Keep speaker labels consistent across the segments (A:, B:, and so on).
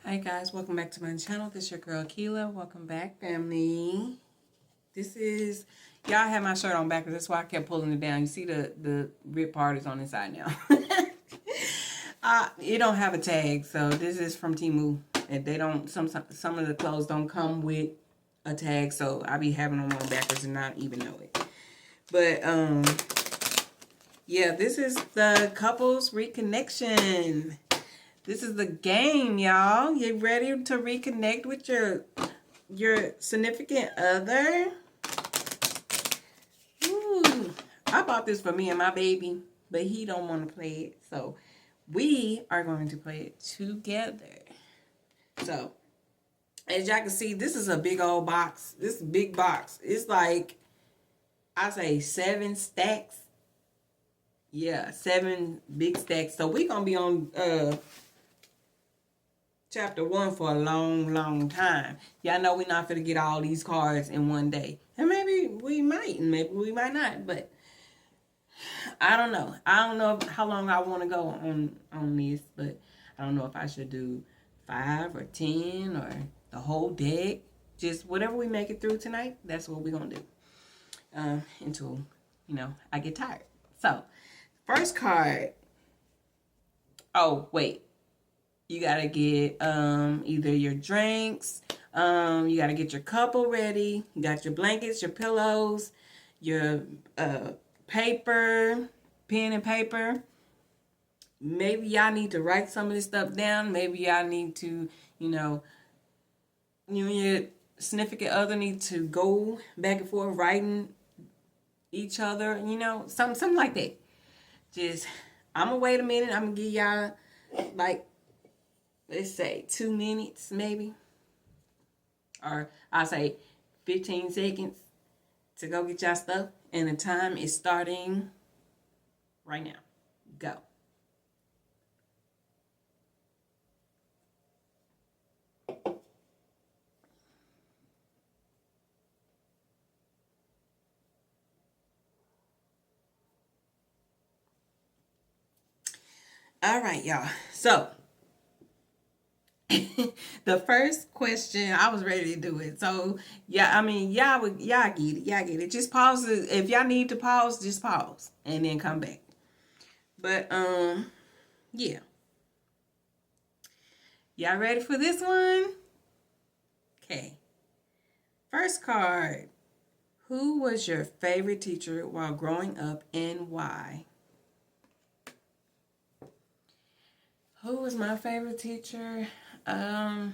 A: Hi guys, welcome back to my channel. This is your girl Keela. Welcome back, family. This is y'all have my shirt on backwards. That's why I kept pulling it down. You see the rip part is on the side now. It don't have a tag, so this is from Temu. And they don't some of the clothes don't come with a tag, so I be having them on backwards and not even know it. But yeah, this is the couples reconnection. This is the game, y'all. You ready to reconnect with your significant other? Ooh, I bought this for me and my baby, but he don't want to play it. So we are going to play it together. So as y'all can see, this is a big old box. This is a big box. It's like, I say 7 stacks. Yeah, 7 big stacks. So we're going to be on chapter 1 for a long time. Y'all know we're not going to get all these cards in one day. And maybe we might, and maybe we might not. But I don't know. I don't know how long I want to go on this. But I don't know if I should do 5 or 10 or the whole deck. Just whatever we make it through tonight, that's what we're going to do. Until, I get tired. So, first card. Oh, wait. You gotta get either your drinks, you gotta get your couple ready. You got your blankets, your pillows, your paper, pen and paper. Maybe y'all need to write some of this stuff down. Maybe y'all need to, you and your significant other need to go back and forth writing each other, something like that. Just, I'm gonna wait a minute. I'm gonna give y'all like, let's say 2 minutes maybe, or I'll say 15 seconds to go get y'all stuff, and the time is starting right now. Go. All right, y'all. So the first question, I was ready to do it. So yeah, I mean, y'all get it. Y'all get it. Just pause it. If y'all need to pause, just pause and then come back. But yeah. Y'all ready for this one? Okay. First card. Who was your favorite teacher while growing up and why? Who was my favorite teacher? Only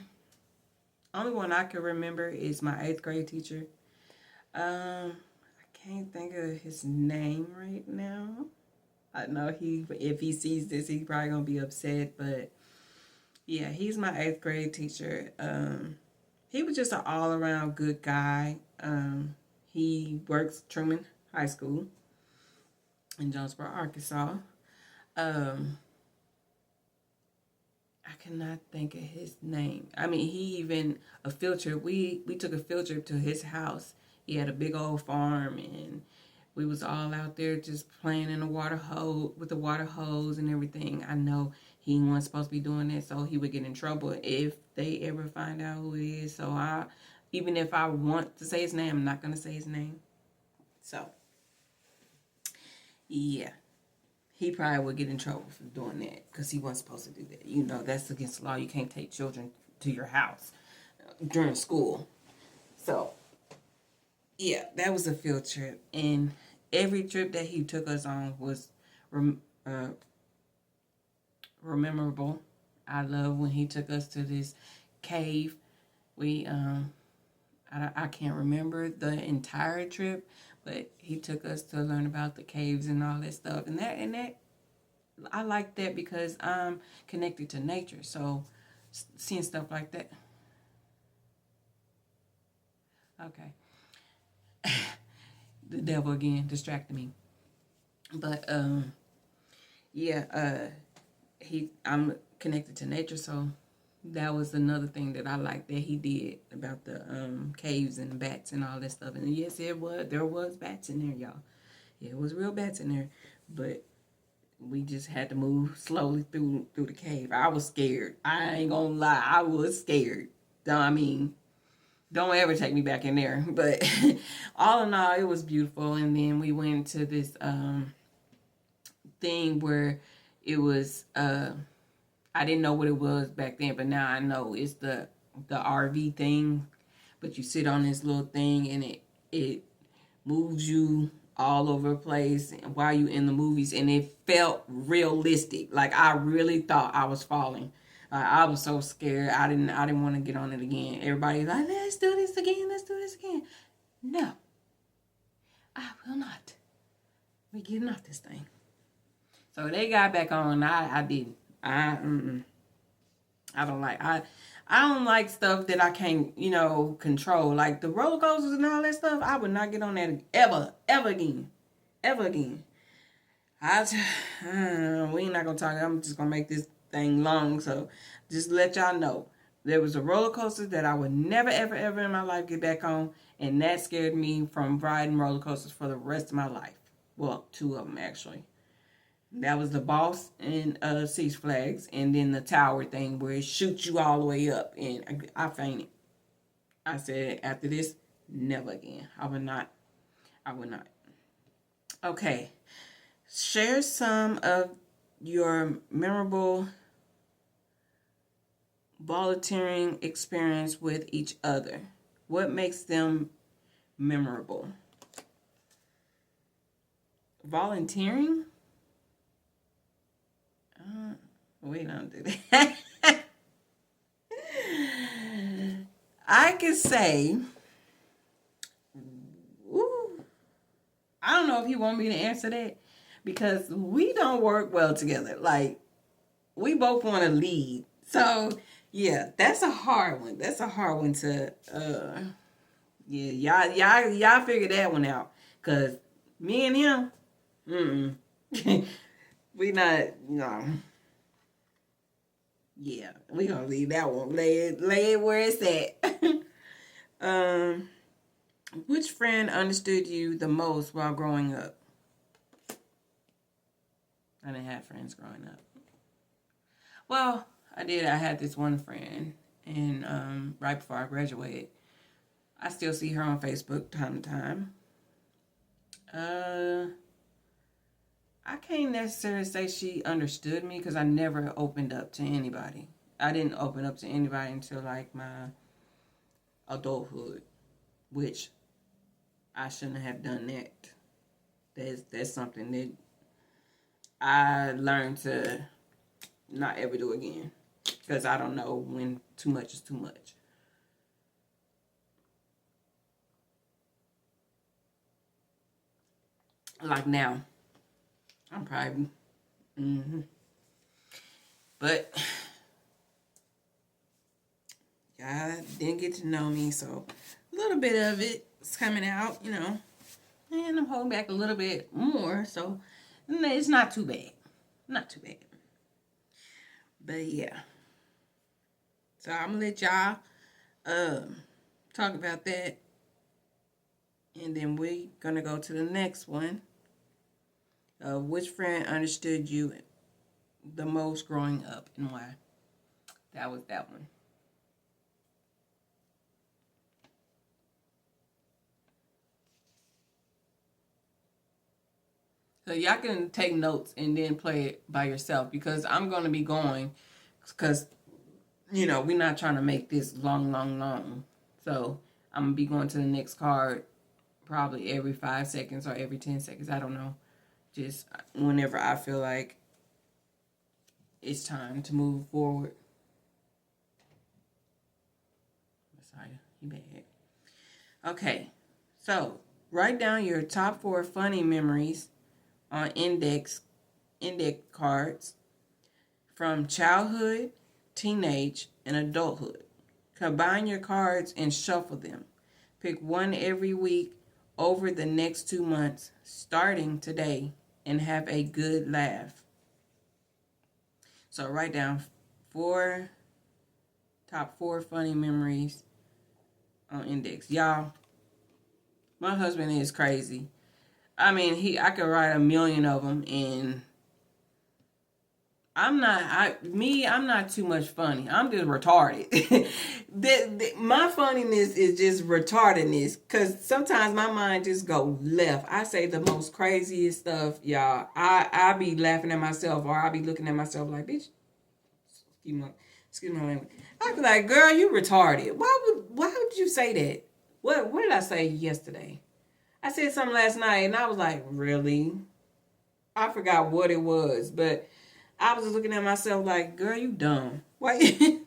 A: one I can remember is my 8th grade teacher. I can't think of his name right now. I know if he sees this, he's probably gonna be upset, but yeah, he's my 8th grade teacher. He was just an all around good guy. He works Truman High School in Jonesboro, Arkansas. I cannot think of his name. I mean, he even a field trip. We took a field trip to his house. He had a big old farm, and we was all out there just playing in the water hose with the water hose and everything. I know he wasn't supposed to be doing that, so he would get in trouble if they ever find out who it is. So even if I want to say his name, I'm not gonna say his name. So yeah. He probably would get in trouble for doing that because he wasn't supposed to do that. That's against the law. You can't take children to your house during school. So, yeah, that was a field trip. And every trip that he took us on was memorable. I love when he took us to this cave. I can't remember the entire trip, but he took us to learn about the caves and all that stuff. And that I like that because I'm connected to nature. So seeing stuff like that. Okay. The devil again distracted me. But yeah, I'm connected to nature, so that was another thing that I liked that he did about the caves and bats and all that stuff. And yes, there was bats in there, y'all. Yeah, it was real bats in there. But We just had to move slowly through the cave. I was scared. I ain't gonna lie. I was scared. I mean, don't ever take me back in there. But all in all, it was beautiful. And then we went to this thing where it was I didn't know what it was back then, but now I know it's the RV thing. But you sit on this little thing and it moves you all over the place while you in the movies, and it felt realistic. Like I really thought I was falling. I was so scared. I didn't want to get on it again. Everybody's like, let's do this again. Let's do this again. No, I will not. We're getting off this thing. So they got back on. I didn't. I don't like I don't like stuff that I can't, control. Like the roller coasters and all that stuff. I would not get on that ever again. Ever again. We ain't not gonna talk. I'm just gonna make this thing long. So just let y'all know. There was a roller coaster that I would never, ever, ever in my life get back on. And that scared me from riding roller coasters for the rest of my life. Well, two of them actually. That was the Boss and Six Flags, and then the tower thing where it shoots you all the way up, and I fainted. I said, after this, never again. I would not. I would not. Okay. Share some of your memorable volunteering experience with each other. What makes them memorable? Volunteering? We don't do that. I could say, I don't know if you want me to answer that because we don't work well together. Like, we both want to lead. So, yeah, that's a hard one. That's a hard one to, y'all figure that one out. Because me and him, we not, no. Yeah, we gonna leave that one. Lay it where it's at. Which friend understood you the most while growing up? I didn't have friends growing up. Well, I did. I had this one friend, and right before I graduated, I still see her on Facebook time to time. I can't necessarily say she understood me because I never opened up to anybody. I didn't open up to anybody until like my adulthood, which I shouldn't have done that. That's something that I learned to not ever do again because I don't know when too much is too much. Like now. I'm probably, but y'all didn't get to know me, so a little bit of it is coming out, and I'm holding back a little bit more, so it's not too bad, not too bad. But yeah, so I'm gonna let y'all talk about that, and then we're gonna go to the next one. Which friend understood you the most growing up and why? That was that one. So y'all can take notes and then play it by yourself because I'm going to be going because, we're not trying to make this long. So I'm going to be going to the next card probably every 5 seconds or every 10 seconds. I don't know. Just whenever I feel like it's time to move forward. Messiah, you bad. Okay, so write down your top 4 funny memories on index cards from childhood, teenage, and adulthood. Combine your cards and shuffle them. Pick one every week over the next 2 months, starting today, and have a good laugh. So write down top 4 funny memories on index. Y'all, my husband is crazy. I mean, I could write 1,000,000 of them, and I'm not too much funny. I'm just retarded. My funniness is just retardedness. Cause sometimes my mind just go left. I say the most craziest stuff, y'all. I be laughing at myself, or I be looking at myself like, bitch, excuse my language. I be like, girl, you retarded. Why would you say that? What did I say yesterday? I said something last night and I was like, really? I forgot what it was, but I was just looking at myself like, girl, you dumb. Why?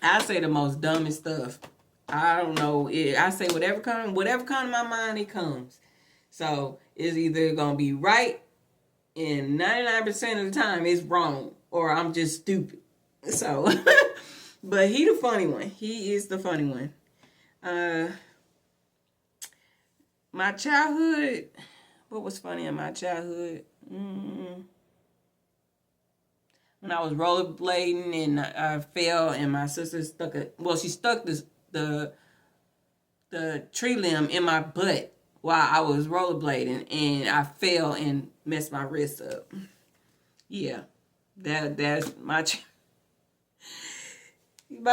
A: I say the most dumbest stuff. I don't know. I say whatever comes to my mind, it comes. So it's either gonna be right, and 99% of the time it's wrong, or I'm just stupid. So, but he the funny one. He is the funny one. My childhood. What was funny in my childhood? When I was rollerblading and I fell and my sister she stuck the tree limb in my butt while I was rollerblading and I fell and messed my wrist up. Yeah, that's my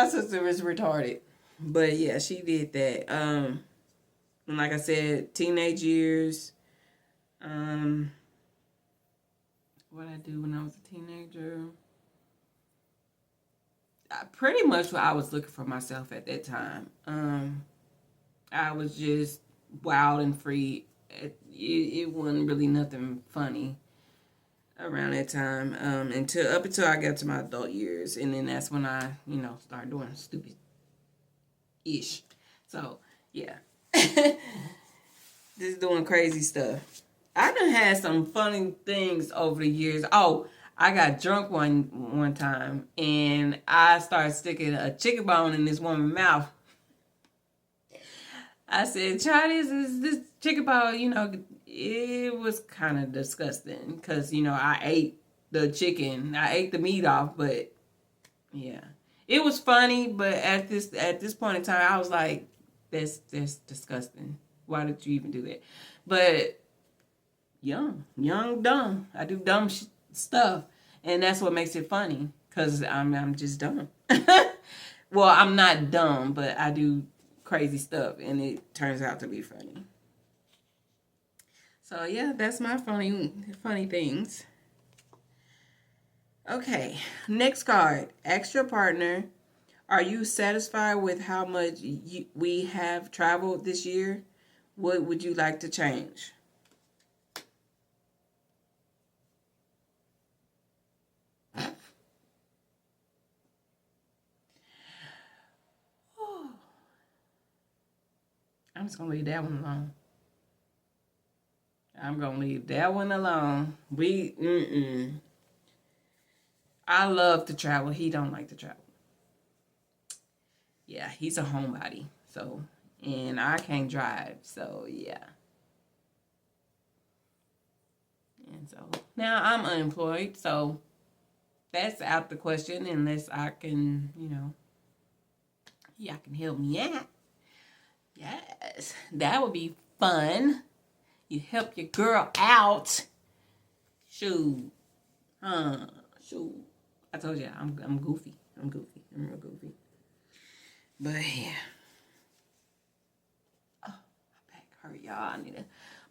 A: sister was retarded, but yeah, she did that. And like I said, teenage years. What I do when I was a teenager. Pretty much what I was looking for myself at that time. I was just wild and free. It wasn't really nothing funny around that time. Until I got to my adult years, and then that's when I, started doing stupid ish. So yeah, just doing crazy stuff. I done had some funny things over the years. Oh, I got drunk one time and I started sticking a chicken bone in this woman's mouth. I said, try this chicken bone, it was kind of disgusting because, I ate the chicken. I ate the meat off, but yeah. It was funny, but at this point in time, I was like, that's disgusting. Why did you even do that? But young, dumb. I do dumb stuff, and that's what makes it funny. Cause I'm just dumb. Well, I'm not dumb, but I do crazy stuff, and it turns out to be funny. So yeah, that's my funny things. Okay, next card. Ask your partner, are you satisfied with how much we have traveled this year? What would you like to change? I'm just going to leave that one alone. I'm going to leave that one alone. I love to travel. He don't like to travel. Yeah, he's a homebody. So, and I can't drive. So, yeah. And so, now I'm unemployed. So, that's out the question unless I can, y'all can help me out. Yes, that would be fun. You help your girl out. Shoot. Shoot. I told you, I'm goofy. I'm real goofy. But yeah. Oh, my back hurt, y'all. I need to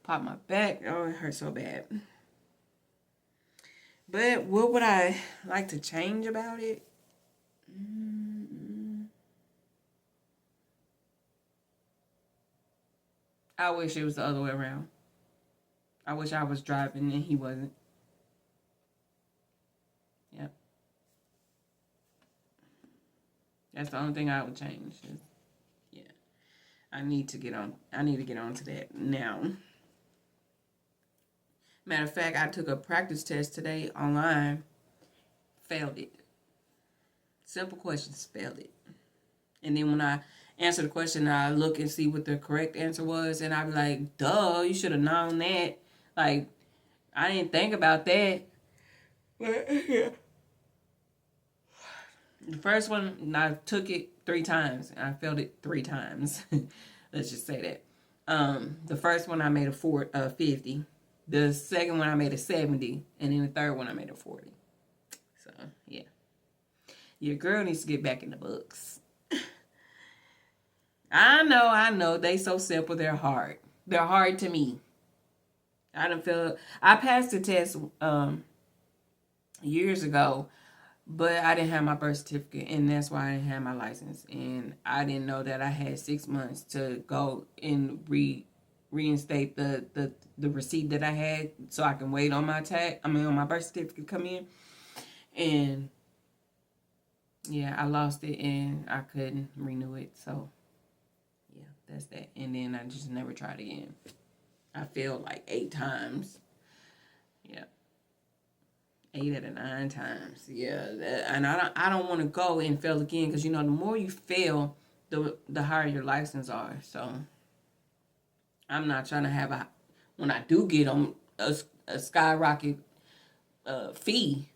A: pop my back. Oh, it hurts so bad. But what would I like to change about it? I wish it was the other way around. I wish I was driving and he wasn't. Yep. That's the only thing I would change. Yeah. I need to get on to that now. Matter of fact, I took a practice test today online. Failed it. Simple questions, failed it. And then when I answer the question, I look and see what the correct answer was, and I be like, duh, you should have known that. Like, I didn't think about that. The first one, I took it 3 times, and I failed it 3 times. Let's just say that. The first one, I made a 50. The second one I made a 70, and then the third one I made a 40. So yeah, your girl needs to get back in the books. I know. They so simple, they're hard. They're hard to me. I passed the test years ago, but I didn't have my birth certificate, and that's why I didn't have my license. And I didn't know that I had 6 months to go and reinstate the receipt that I had, so I can wait on my on my birth certificate to come in. And yeah, I lost it, and I couldn't renew it. So yeah, that's that. And then I just never tried again. I failed like 8 times. Yeah. 8 out of 9 times. Yeah, and I don't want to go and fail again, because the more you fail, the higher your license are. So I'm not trying to have when I do get on a skyrocket fee.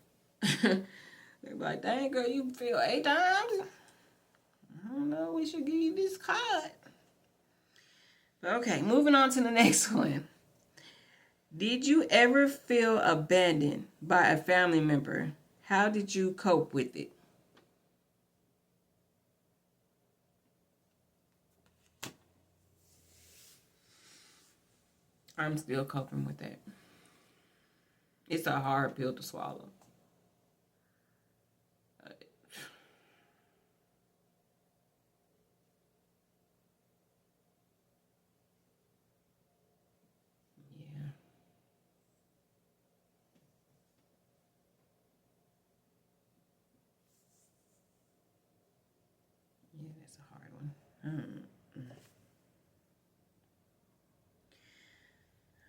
A: They're like, dang girl, you failed 8 times. I don't know. We should give you this card. Okay, moving on to the next one. Did you ever feel abandoned by a family member? How did you cope with it? I'm still coping with that. It's a hard pill to swallow. Yeah. Yeah, that's a hard one.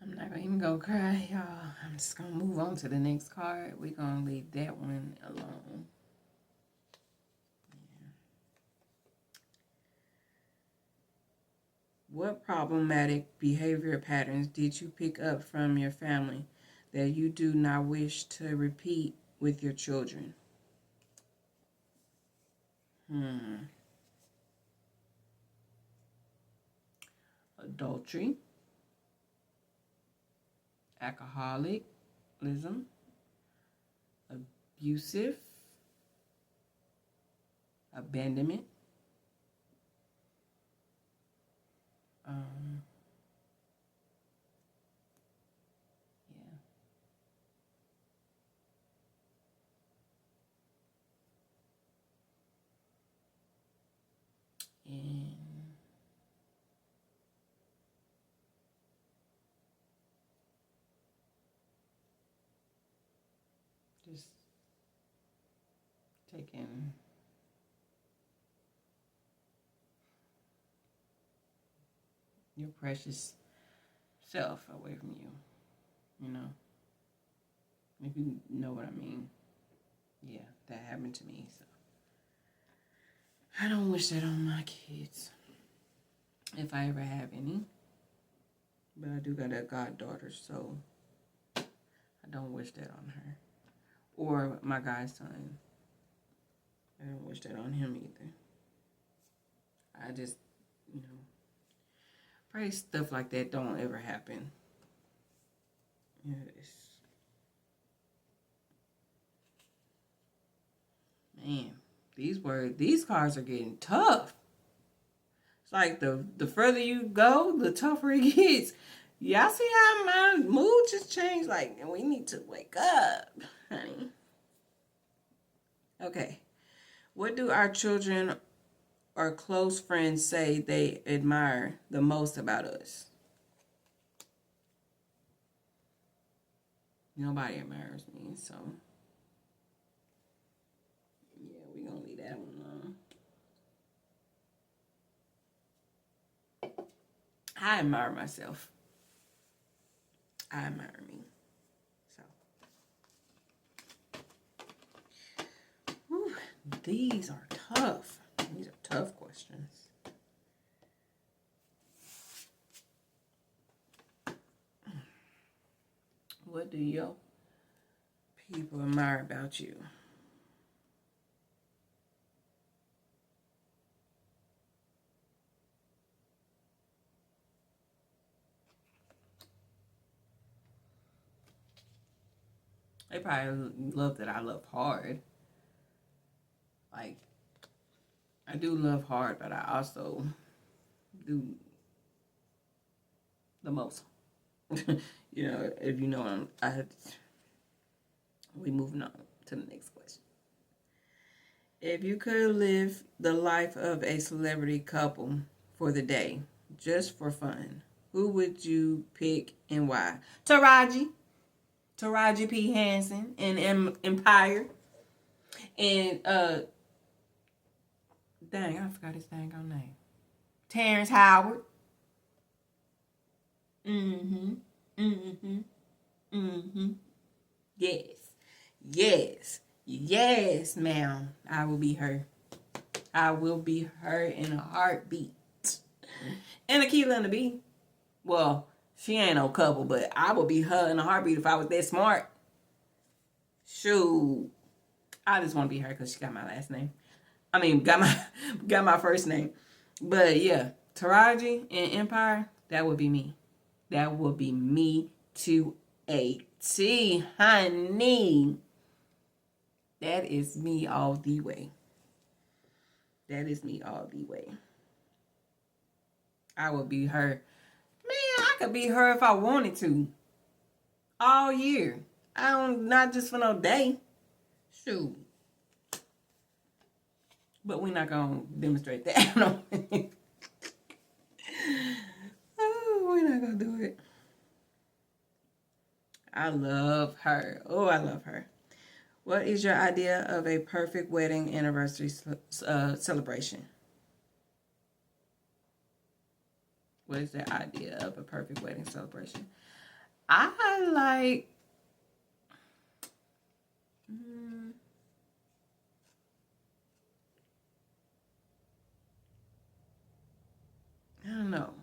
A: I'm not gonna even go cry, y'all. I'm just gonna move on to the next card. We're gonna leave that one alone. Yeah. What problematic behavior patterns did you pick up from your family that you do not wish to repeat with your children? Adultery, alcoholism, abusive, abandonment, um, yeah, and just taking your precious self away from you, you know, if you know what I mean. Yeah, that happened to me, so I don't wish that on my kids, if I ever have any. But I do got a goddaughter, so I don't wish that on her. Or my godson. I don't wish that on him either. I just, pray stuff like that don't ever happen. Yes. Man, these cards are getting tough. It's like the further you go, the tougher it gets. Y'all see how my mood just changed? Like, we need to wake up, honey. Okay. What do our children or close friends say they admire the most about us? Nobody admires me, so yeah, we're gonna leave that one alone. I admire myself. I admire me. So, whew, these are tough. These are tough questions. What do your people admire about you? They probably love that I love hard. Like, I do love hard, but I also do the most. You know, if you know we moving on to the next question. If you could live the life of a celebrity couple for the day, just for fun, who would you pick and why? Taraji P. Henson in Empire. And dang, I forgot his dang on name. Terrence Howard. Mm-hmm. Mm-hmm. Mm-hmm. Yes. Yes. Yes, ma'am. I will be her. I will be her in a heartbeat. And Akilah and the Bee. Well, she ain't no couple, but I would be her in a heartbeat if I was that smart. Shoot. I just want to be her because she got my last name. I mean, got my first name. But yeah, Taraji and Empire, that would be me. That would be me to a T, honey. That is me all the way. That is me all the way. I would be her. Man, I could be her if I wanted to. All year. Not just for no day. Shoot. But we're not going to demonstrate that. Oh, we're not going to do it. I love her. Oh, I love her. What is your idea of a perfect wedding anniversary celebration? What is the idea of a perfect wedding celebration? I like... I don't know.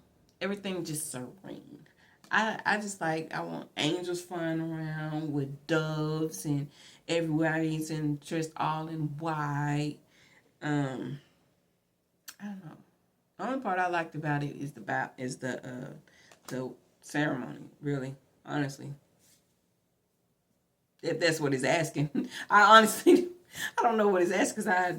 A: Everything just serene. I just like, I want angels flying around with doves and everybody's dressed all in white. I don't know. The only part I liked about it is the ceremony, really, honestly. If that's what it's asking. I don't know what it's asking because I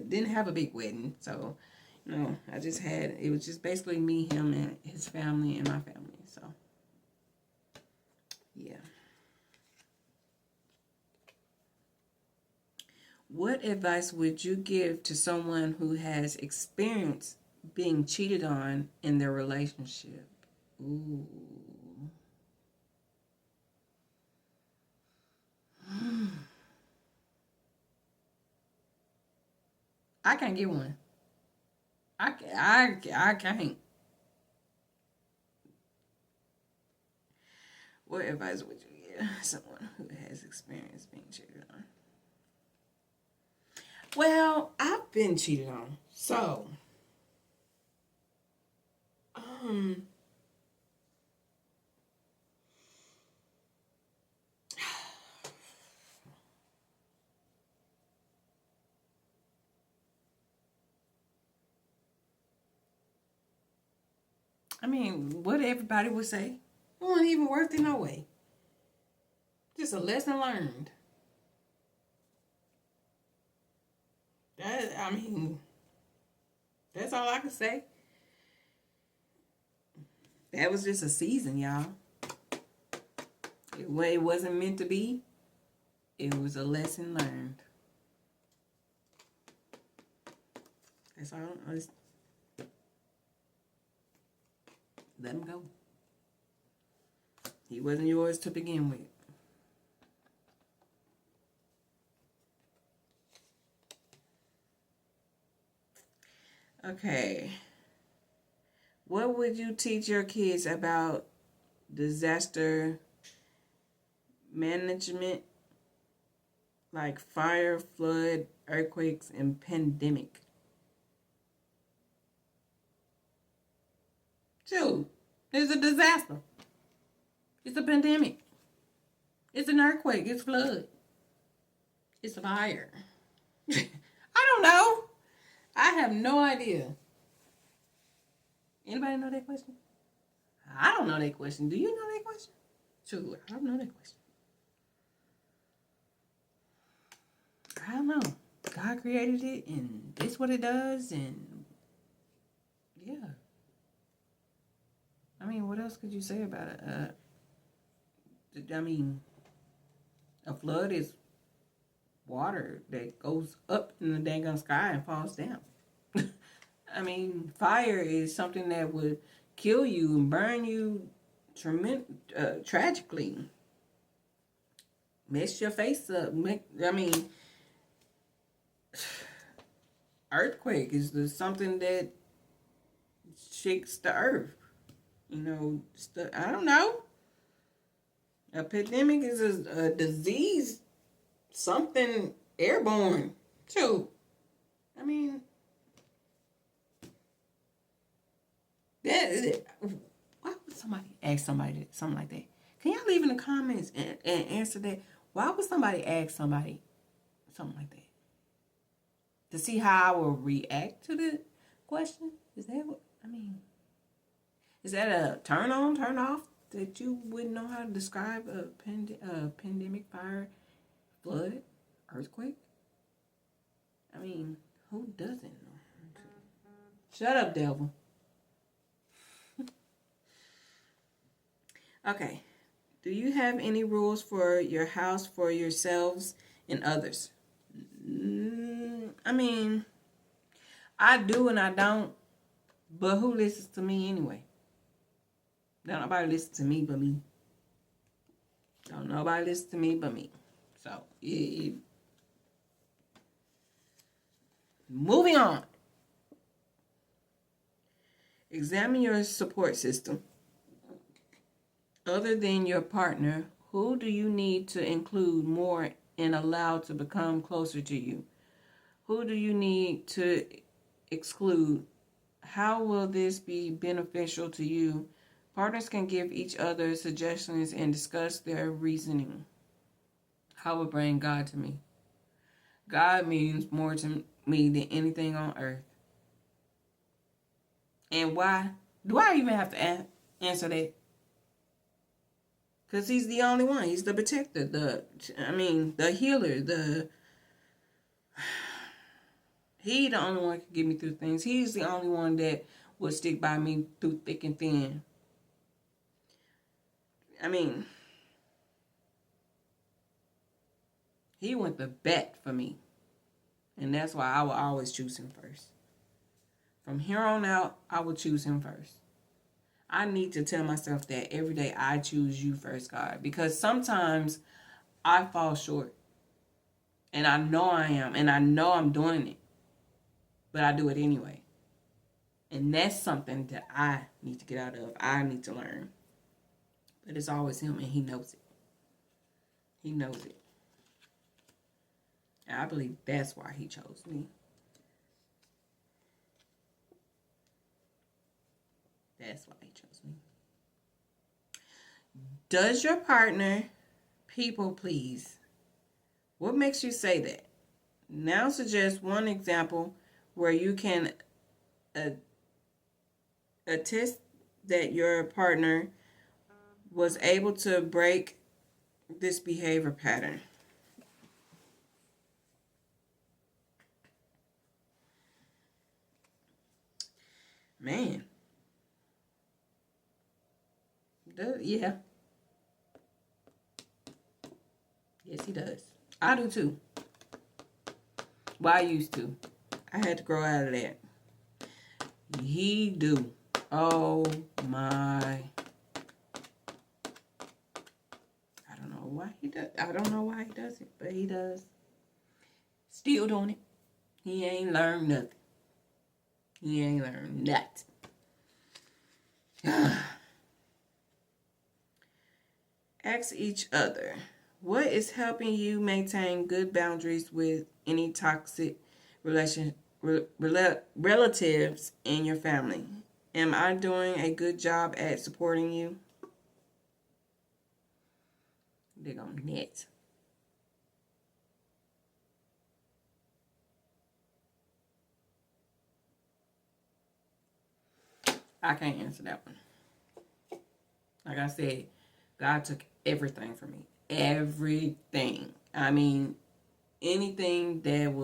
A: didn't have a big wedding, so no, it was just basically me, him, and his family, and my family. So, yeah. What advice would you give to someone who has experienced being cheated on in their relationship? Ooh. I can't get one. I can't. What advice would you give someone who has experienced being cheated on? Well, I've been cheated on, so I mean, what everybody would say, it wasn't even worth it no way. Just a lesson learned. That's all I can say. That was just a season, y'all. It wasn't meant to be. It was a lesson learned. That's all. Let him go. He wasn't yours to begin with. Okay. What would you teach your kids about disaster management, like fire, flood, earthquakes, and pandemic? Dude, it's a disaster. It's a pandemic. It's an earthquake. It's flood. It's a fire. I don't know. I have no idea. Anybody know that question? I don't know that question. Do you know that question? Shoot, I don't know that question. I don't know. God created it, and this what it does, and yeah. I mean, what else could you say about it? I mean, a flood is water that goes up in the dang sky and falls down. I mean, fire is something that would kill you and burn you tragically. Mess your face up. Earthquake is something that shakes the earth. You know, I don't know. A pandemic is a disease, something airborne, too. I mean, why would somebody ask somebody something like that? Can y'all leave in the comments and answer that? Why would somebody ask somebody something like that? To see how I will react to the question? Is that what, I mean, is that a turn on, turn off that you wouldn't know how to describe a pandemic, fire, flood, earthquake? I mean, who doesn't know? Shut up, devil. Okay. Do you have any rules for your house for yourselves and others? I mean, I do and I don't, but who listens to me anyway? Don't nobody listen to me but me. Don't nobody listen to me but me. So, moving on. Examine your support system. Other than your partner, who do you need to include more and allow to become closer to you? Who do you need to exclude? How will this be beneficial to you? Partners can give each other suggestions and discuss their reasoning. How will bring God to me? God means more to me than anything on earth. And why? Do I even have to answer that? Because he's the only one. He's the protector, the healer, he the only one who can get me through things. He's the only one that will stick by me through thick and thin. I mean, he went the bat for me. And that's why I will always choose him first. From here on out, I will choose him first. I need to tell myself that every day I choose you first, God. Because sometimes I fall short. And I know I am. And I know I'm doing it. But I do it anyway. And that's something that I need to get out of. I need to learn. But it's always him and he knows it. He knows it. And I believe that's why he chose me. That's why he chose me. Does your partner people please? What makes you say that? Now suggest one example where you can attest that your partner was able to break this behavior pattern. Man. Yeah. Yes, he does. I do too. Well, I used to. I had to grow out of that. He do. Oh my. I don't know why he does. I don't know why he does it, but he does. Still doing it. He ain't learned nothing. He ain't learned nothing. Ask each other, what is helping you maintain good boundaries with any toxic relatives in your family? Am I doing a good job at supporting you? They're gonna net. I can't answer that one. Like I said, God took everything for me. Everything. I mean, anything that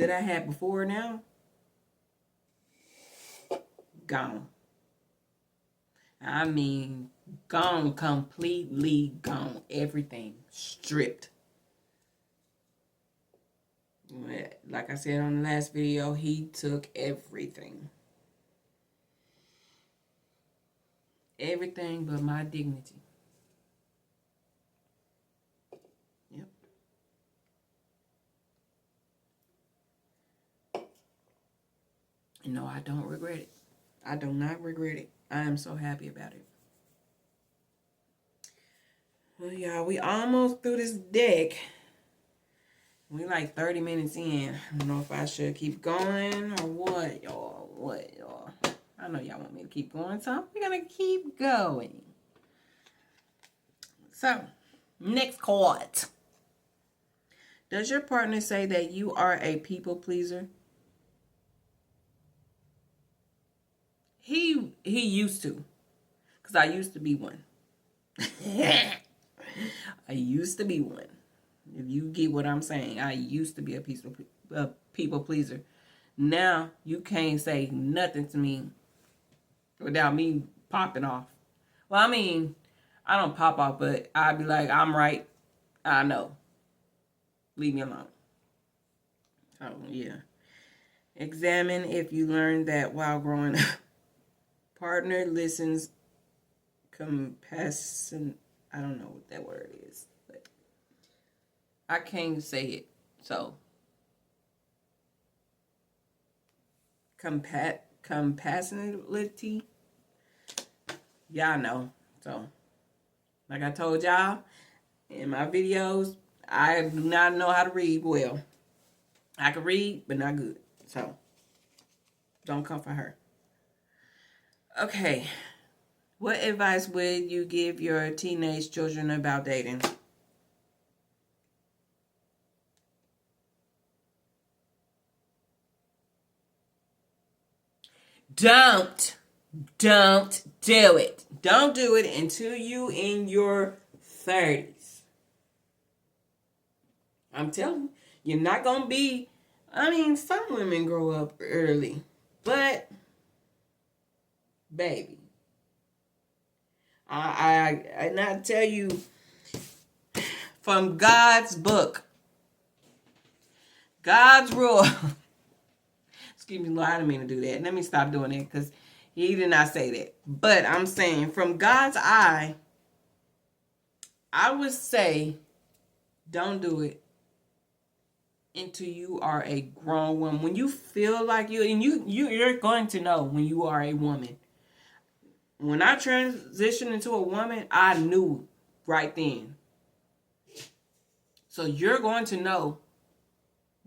A: I had before now, gone. I mean, gone, completely gone. Everything stripped. Like I said on the last video, he took everything. Everything but my dignity. Yep. No, I don't regret it. I do not regret it. I am so happy about it. Well, y'all, we almost through this deck. We like 30 minutes in. I don't know if I should keep going or what, y'all. What, y'all? I know y'all want me to keep going, so we're going to keep going. So, next card. Does your partner say that you are a people pleaser? He used to. Because I used to be one. I used to be one. If you get what I'm saying, I used to be a people pleaser. Now, you can't say nothing to me without me popping off. Well, I mean, I don't pop off, but I'd be like, I'm right. I know. Leave me alone. Oh, yeah. Examine if you learned that while growing up. Partner listens compassion. I don't know what that word is, but I can't say it. So, compassionality. Y'all know. So, like I told y'all in my videos, I do not know how to read well. I can read, but not good. So, don't come for her. Okay. What advice would you give your teenage children about dating? Don't do it. Don't do it until you in your 30s. I'm telling you, you're not going to be, I mean, some women grow up early, but, baby, I not tell you from God's book, God's rule. Excuse me, Lord, I didn't mean to do that. Let me stop doing that because he did not say that. But I'm saying from God's eye, I would say don't do it until you are a grown woman. When you feel like you're going to know when you are a woman. When I transitioned into a woman, I knew right then. So you're going to know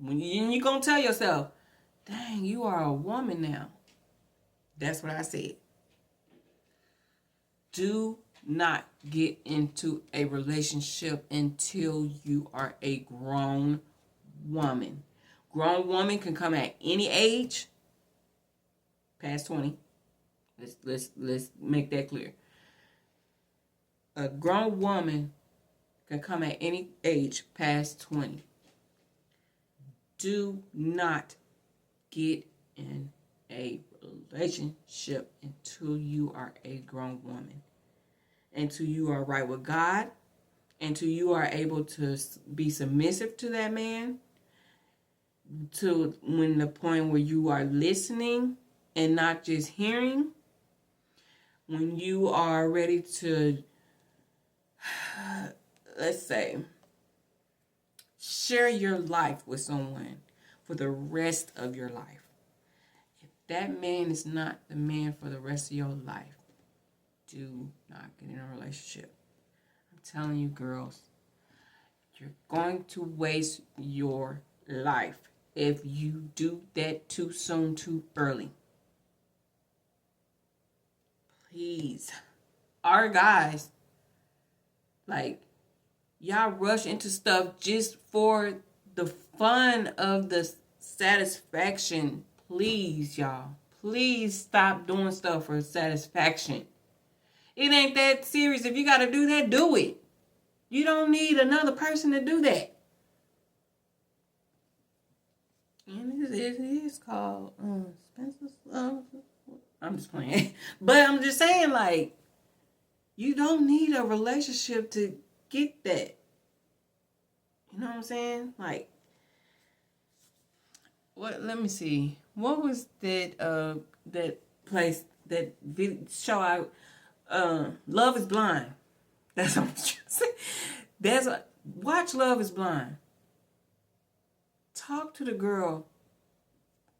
A: when you're going to tell yourself, dang, you are a woman now. That's what I said. Do not get into a relationship until you are a grown woman. Grown woman can come at any age past 20. Let's make that clear. A grown woman can come at any age past 20. Do not get in a relationship until you are a grown woman. Until you are right with God. Until you are able to be submissive to that man. To when the point where you are listening and not just hearing. When you are ready to, let's say, share your life with someone for the rest of your life. If that man is not the man for the rest of your life, do not get in a relationship. I'm telling you, girls, you're going to waste your life if you do that too soon, too early. Please. Our guys, like, y'all rush into stuff just for the fun of the satisfaction. Please, y'all. Please stop doing stuff for satisfaction. It ain't that serious. If you got to do that, do it. You don't need another person to do that. And it is called Spencer's. I'm just playing. But I'm just saying, like, you don't need a relationship to get that. You know what I'm saying? Like, what? Let me see. What was that? That place, that show I Love is Blind. That's what I'm trying to say. Watch Love is Blind. Talk to the girl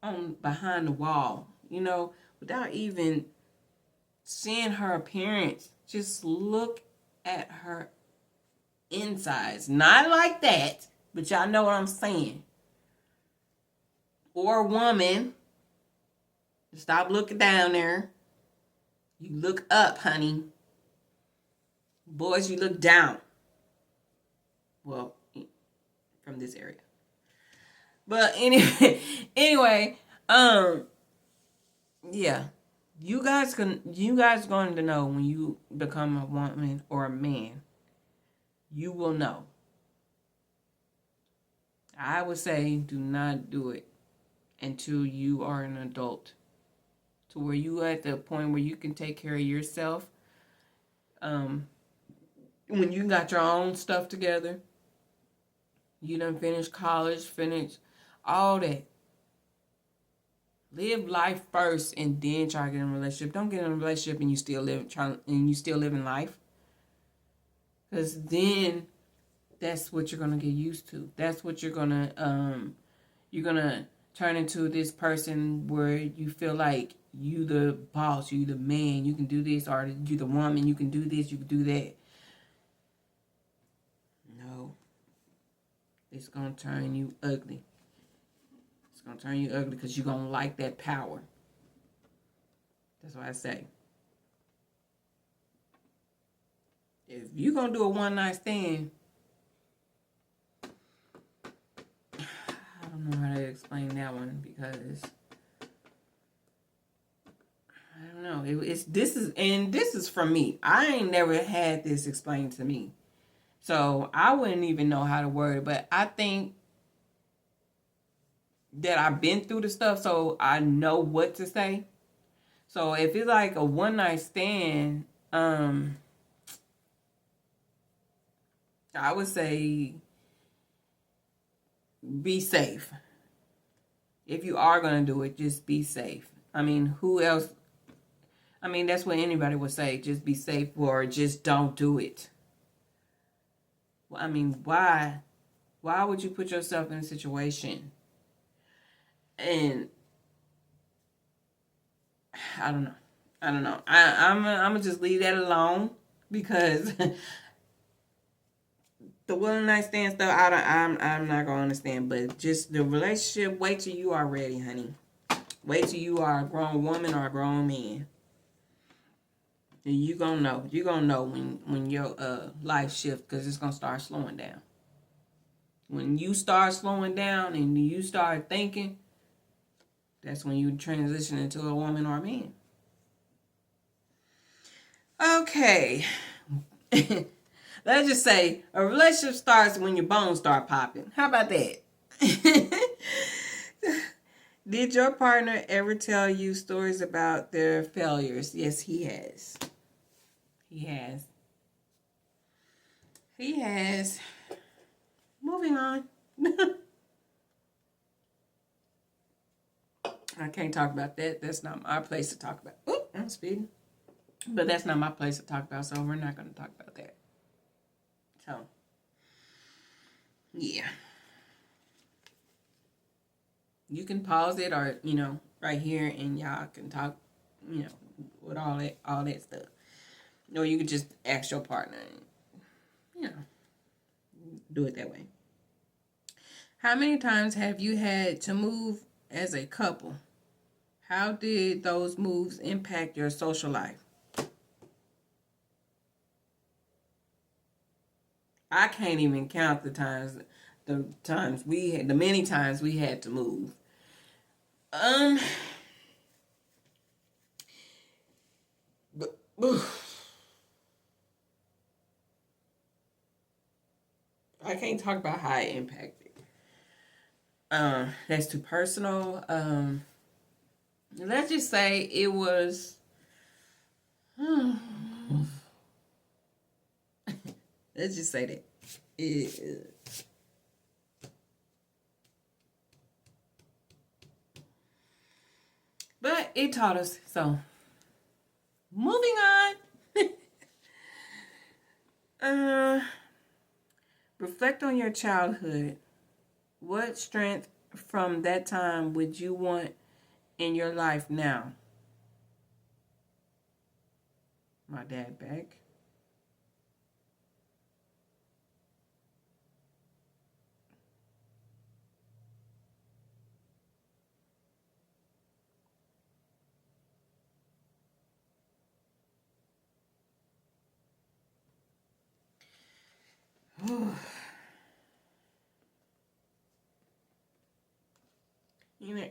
A: on behind the wall, without even seeing her appearance. Just look at her insides. Not like that, but y'all know what I'm saying. Or a woman. Stop looking down there. You look up, honey. Boys, you look down. Well, from this area. But anyway, yeah. You guys going to know when you become a woman or a man. You will know. I would say do not do it until you are an adult. To where you at the point where you can take care of yourself. When you got your own stuff together. You done finished college, finish all that. Live life first and then try to get in a relationship. Don't get in a relationship and you still living life. Because then that's what you're gonna get used to. That's what you're gonna turn into this person where you feel like you the boss, you the man, you can do this, or you the woman, you can do this, you can do that. No. It's gonna turn you ugly. It's gonna turn you ugly because you're gonna like that power. That's what I say. If you're gonna do a one-night stand, I don't know how to explain that one because I don't know. This is from me. I ain't never had this explained to me, so I wouldn't even know how to word it. But I think that I've been through the stuff, so I know what to say. So if it's like a one-night stand, I would say be safe. If you are going to do it, just be safe. I mean, who else? I mean, that's what anybody would say. Just be safe or just don't do it. Well, I mean, why? Why would you put yourself in a situation? And I don't know. I'm gonna just leave that alone because the one night stand stuff, I'm not gonna understand. But just the relationship, wait till you are ready, honey. Wait till you are a grown woman or a grown man. And you gonna know. You're gonna know when your life shifts because it's gonna start slowing down. When you start slowing down and you start thinking, that's when you transition into a woman or a man. Okay. Let's just say a relationship starts when your bones start popping. How about that? Did your partner ever tell you stories about their failures? Yes, he has. He has. Moving on. I can't talk about that. That's not my place to talk about. Oop, I'm speeding. But that's not my place to talk about, so we're not going to talk about that. So, yeah. You can pause it or, right here and y'all can talk, with all that stuff. Or you could just ask your partner and, do it that way. How many times have you had to move as a couple? How did those moves impact your social life? I can't even count the many times we had to move. I can't talk about how it impacted. That's too personal. Let's just say it was. Let's just say that it. But it taught us. So, moving on. Reflect on your childhood. What strength from that time would you want in your life now? My dad back.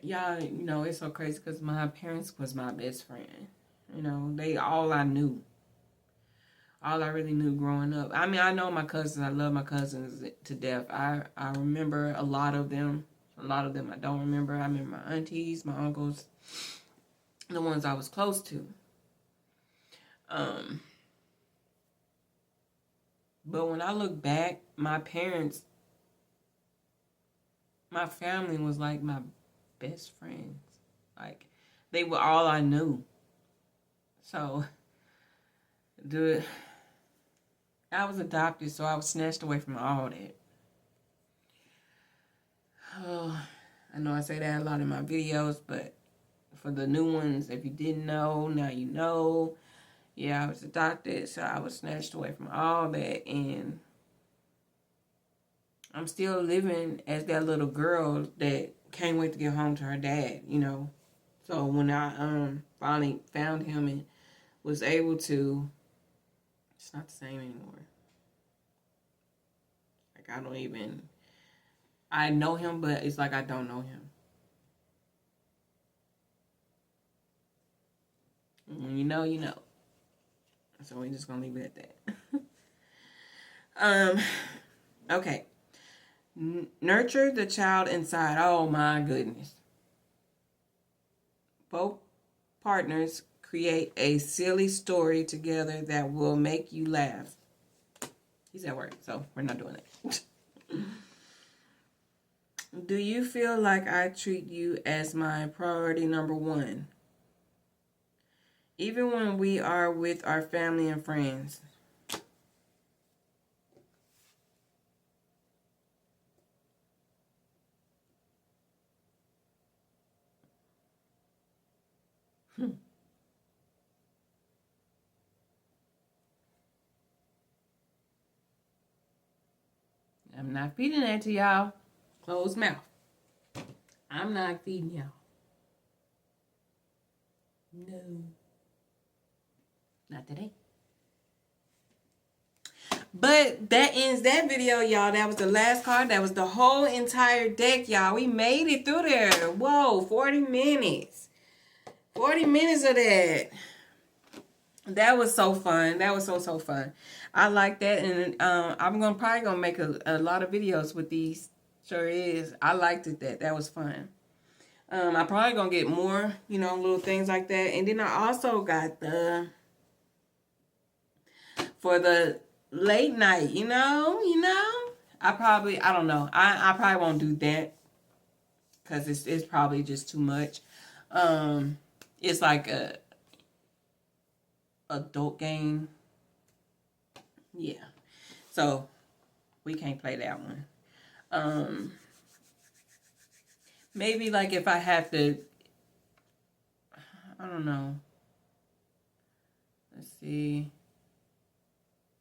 A: Y'all, it's so crazy because my parents was my best friend. They all I knew. All I really knew growing up. I mean, I know my cousins. I love my cousins to death. I remember a lot of them. A lot of them I don't remember. I remember my aunties, my uncles, the ones I was close to. But when I look back, my parents, my family was like my best friends. Like, they were all I knew. So, I was adopted, so I was snatched away from all that. Oh, I know I say that a lot in my videos, but for the new ones, if you didn't know, now you know. Yeah, I was adopted, so I was snatched away from all that, and I'm still living as that little girl that can't wait to get home to her dad, So when I finally found him and was able to, it's not the same anymore. Like, I know him, but it's like I don't know him. When you know, you know. So we're just gonna leave it at that. Okay. Nurture the child inside. Oh my goodness. Both partners create a silly story together that will make you laugh. He's at work, so we're not doing it. Do you feel like I treat you as my priority number one? Even when we are with our family and friends. I'm not feeding that to y'all. Closed mouth. I'm not feeding y'all. No. Not today. But that ends that video, y'all. That was the last card. That was the whole entire deck, y'all. We made it through there. Whoa, 40 minutes. 40 minutes of that. That was so fun. That was so fun. I like that. And I'm probably gonna make a lot of videos with these. Sure is. I liked it. That was fun. I'm probably gonna get more, little things like that. And then I also got for the late night, I don't know. I probably won't do that because it's probably just too much. It's like a adult game. Yeah. So we can't play that one. Maybe like if I have to, I don't know. Let's see.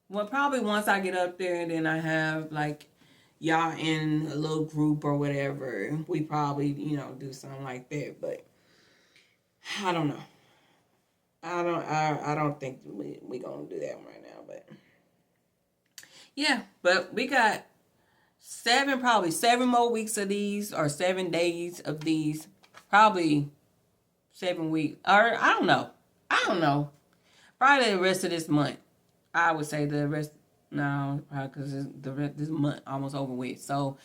A: Well, probably once I get up there and then I have like y'all in a little group or whatever, we probably, do something like that. But I don't know. I don't think we gonna do that right now. But yeah, but we got probably 7 more weeks of these, or 7 days of these, probably 7 weeks, or I don't know. Probably the rest of this month. I would say the rest, now because this month almost over with. So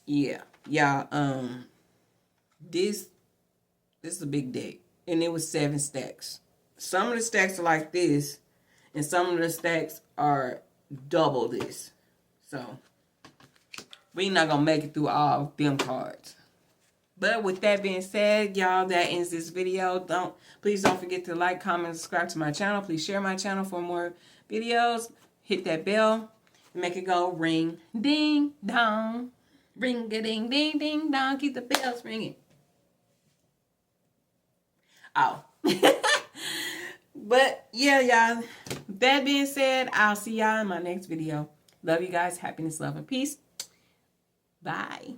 A: yeah, y'all. This is a big deck, and it was 7 stacks. Some of the stacks are like this, and some of the stacks are double this. So we not gonna make it through all of them cards. But with that being said, y'all, that ends this video. Please don't forget to like, comment, subscribe to my channel. Please share my channel for more videos. Hit that bell and make it go ring, ding, dong. Ring a ding, ding, ding, dong. Keep the bells ringing. Oh. But yeah, y'all. That being said, I'll see y'all in my next video. Love you guys. Happiness, love, and peace. Bye.